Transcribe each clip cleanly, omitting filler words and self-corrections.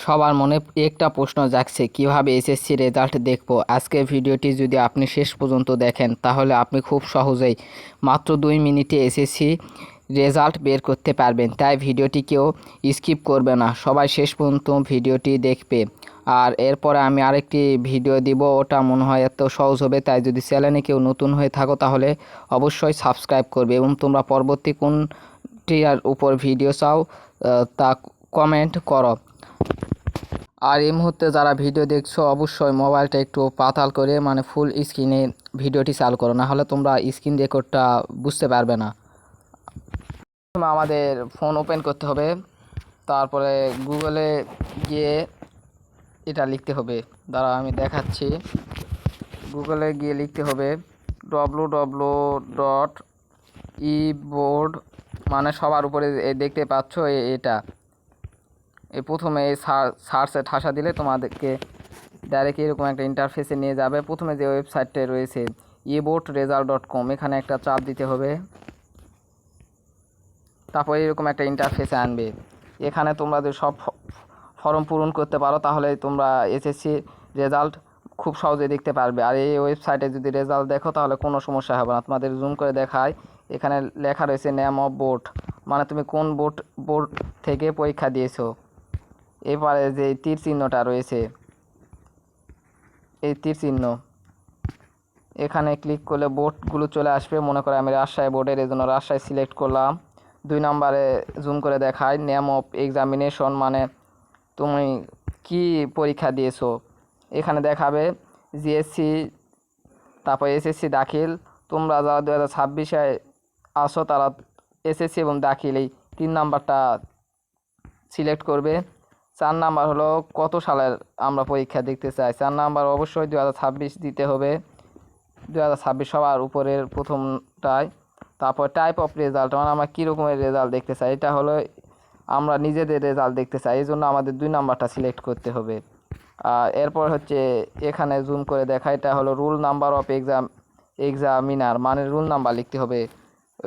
সবার মনে একটা প্রশ্ন জাগছে, কিভাবে এসএসসি রেজাল্ট দেখব। আজকের ভিডিওটি যদি আপনি শেষ পর্যন্ত দেখেন তাহলে আপনি খুব সহজেই মাত্র 2 মিনিটে এসএসসি রেজাল্ট বের করতে পারবেন। তাই ভিডিওটি কেউ স্কিপ করবে না, সবাই শেষ পর্যন্ত ভিডিওটি দেখবে। আর এরপরে আমি আরেকটি ভিডিও দিব, ওটা মনে হয় এত সহজ হবে। তাই যদি চ্যানেলে কেউ নতুন হয়ে থাকো তাহলে অবশ্যই সাবস্ক্রাইব করবে এবং তোমরা পরবর্তী কোনটির উপর ভিডিও চাও তা কমেন্ট করো। আর এই মুহূর্তে যারা ভিডিও দেখছো অবশ্যই মোবাইলটা একটু পাতাল করে ফুল স্ক্রিনে ভিডিওটি চালু করো, না হলে তোমরা স্ক্রিন রেকর্ডটা বুঝতে পারবে না। আমাদের ফোন ওপেন করতে হবে, তারপরে গুগলে গিয়ে এটা লিখতে হবে। দাঁড়া আমি দেখাচ্ছি। গুগলে গিয়ে লিখতে হবে www.eboard, সবার উপরে দেখতে পাচ্ছ এটা। এই প্রথমে এই সার্চে ঠাসা দিলে তোমাদেরকে ডাইরেক্ট এরকম একটা ইন্টারফেসে নিয়ে যাবে। প্রথমে যে ওয়েবসাইটটা রয়েছে eboardresult.com, এখানে একটা চাপ দিতে হবে। তারপর এরকম একটা ইন্টারফেসে আনবে। এখানে তোমরা যদি সব ফর্ম পূরণ করতে পারো তাহলে তোমরা এসএসসি রেজাল্ট খুব সহজে দেখতে পারবে। আর এই ওয়েবসাইটে যদি রেজাল্ট দেখো তাহলে কোনো সমস্যা হবে না। তোমাদের জুম করে দেখায়, এখানে লেখা রয়েছে নেম অফ বোর্ড, তুমি কোন বোর্ড থেকে পরীক্ষা দিয়েছো। এবারে যে তীর চিহ্নটা রয়েছে, এই তীর চিহ্ন, এখানে ক্লিক করলে বোর্ডগুলো চলে আসবে। মনে করে আমি রাজশাহী বোর্ডের, এই জন্য রাজশাহী সিলেক্ট করলাম। 2 নম্বরে জুম করে দেখায় নেম অফ এক্সামিনেশন, তুমি কি পরীক্ষা দিয়েছো। এখানে দেখাবে জিএসসি, তারপর এসএসসি দাখিল। তোমরা যারা 2026-এ আসো তারা এসএসসি এবং দাখিল এই 3 নাম্বারটা সিলেক্ট করবে। 4 নাম্বার হলো কত সালের আমরা পরীক্ষা দেখতে চাই। 4 নাম্বার অবশ্যই 2026 দিতে হবে, 2026 সবার উপরের প্রথমটায়। তারপর টাইপ অফ রেজাল্ট, আমরা কী রকমের রেজাল্ট দেখতে চাই। এটা হলো আমরা নিজেদের রেজাল্ট দেখতে চাই, এই জন্য আমাদের 2 নাম্বারটা সিলেক্ট করতে হবে। এরপর হচ্ছে এখানে জুম করে দেখা, এটা হলো rule number of examiner, rule number লিখতে হবে।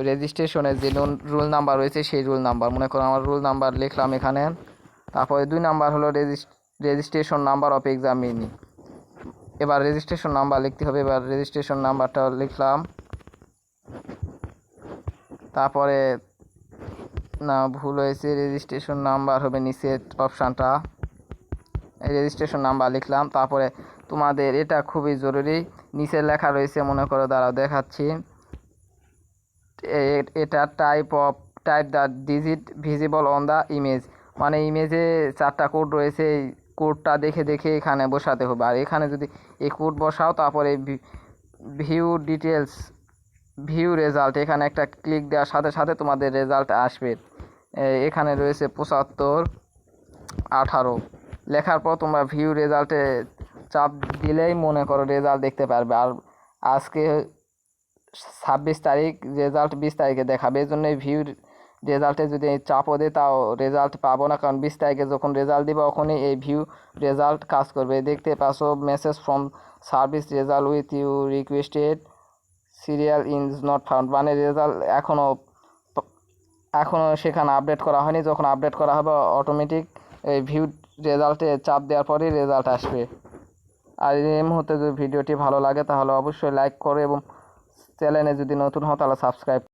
রেজিস্ট্রেশনের যে রুল নাম্বার রয়েছে সেই রুল নাম্বার, মনে করো আমার রুল নাম্বার লিখলাম এখানে। তারপরে 2 নাম্বার হলো রেজিস্ট্রেশন নাম্বার অফ এক্সামিনি। এবার রেজিস্ট্রেশন নাম্বার লিখতে হবে। এবার রেজিস্ট্রেশন নাম্বারটা লিখলাম। তারপরে না, ভুল হয়েছে, রেজিস্ট্রেশন নাম্বার হবে নিচের অপশানটা, এই রেজিস্ট্রেশন নাম্বার লিখলাম। তারপরে তোমাদের এটা খুবই জরুরি, নিচে লেখা রয়েছে, মনে করো দাঁড়াও দেখাচ্ছি। এটা type the digit visible on the image, ইমেজে 4টা কোড রয়েছে, এই কোডটা দেখে দেখে এখানে বসাতে হবে। আর এখানে যদি এই কোড বসাও তারপরে ভিউ ডিটেলস, ভিউ রেজাল্ট, এখানে একটা ক্লিক দেওয়ার সাথে সাথে তোমাদের রেজাল্ট আসবে। এখানে রয়েছে 75, 18 লেখার পর তোমরা ভিউ রেজাল্টে চাপ দিলেই মনে করো রেজাল্ট দেখতে পারবে। আর আজকে 26 তারিখ, রেজাল্ট 20 তারিখে দেখাবে, এই জন্য ভিউ রেজাল্টে যদি চাপও দেয় তাও রেজাল্ট পাবো না, কারণ 20 তারিখে যখন রেজাল্ট দিবে তখনই এই ভিউ রেজাল্ট কাজ করবে। দেখতে পাচ্ছ message from service result with you requested serial is not found, result এখনও সেখানে আপডেট করা হয়নি। যখন আপডেট করা হবে অটোমেটিক এই ভিউ রেজাল্টে চাপ দেওয়ার পরই রেজাল্ট আসবে। আর এই মুহূর্তে যদি ভিডিওটি ভালো লাগে তাহলে অবশ্যই লাইক করো এবং চ্যানেলে যদি নতুন হও তাহলে সাবস্ক্রাইব।